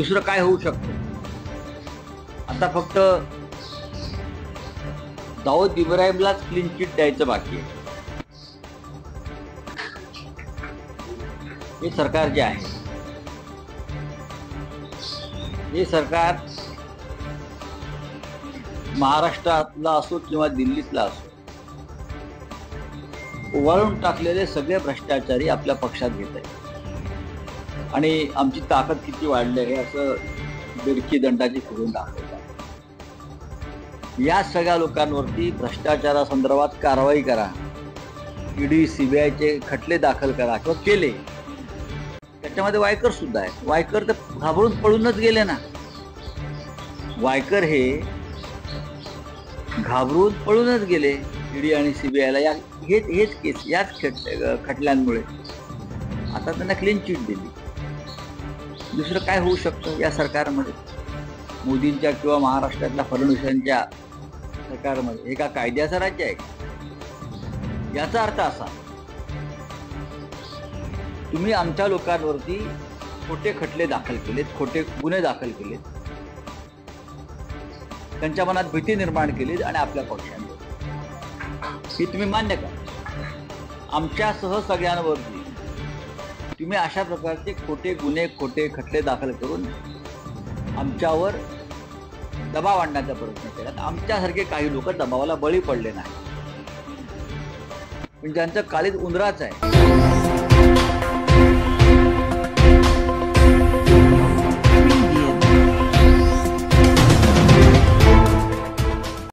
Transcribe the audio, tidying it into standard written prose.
दुसरं काय होऊ शकतं? आता फक्त दाऊद इब्राहिमलाच क्लीन चिट द्यायचं बाकी आहे. हे सरकार जे आहे, हे सरकार महाराष्ट्रातला असो किंवा दिल्लीतला असो, उवाळून टाकलेले सगळे भ्रष्टाचारी आपल्या पक्षात घेत आहेत आणि आमची ताकद किती वाढली आहे असं बिरकी दंडाची फिरून दाखवतात. या सगळ्या लोकांवरती भ्रष्टाचारासंदर्भात कारवाई करा, ईडी सीबीआयचे खटले दाखल करा किंवा केले. त्याच्यामध्ये वायकर सुद्धा आहे. वायकर तर घाबरून पळूनच गेले ना. वायकर हे घाबरून पळूनच गेले ईडी आणि सीबीआयला. हेच केस, याच खटल्यांमुळे आता त्यांना क्लीन चिट दिली. दुसरं काय होऊ शकतं या सरकारमध्ये? मोदींच्या किंवा महाराष्ट्रातल्या फडणवीसांच्या सरकारमध्ये हे का कायद्याचं राज्य आहे? याचा अर्थ असा, तुम्ही आमच्या लोकांवरती खोटे खटले दाखल केलेत, खोटे गुन्हे दाखल केलेत, त्यांच्या मनात भीती निर्माण केली आणि आपल्या पक्षाने ही तुम्ही मान्य करा. आमच्यासह सगळ्यांवरती तुम्ही अशा प्रकारचे खोटे गुन्हे, खोटे खटले दाखल करून आमच्यावर दबाव आणण्याचा प्रयत्न केला. आमच्यासारखे काही लोक दबावाला बळी पडले नाही, पण ज्यांचं काळीज उंदराच आहे.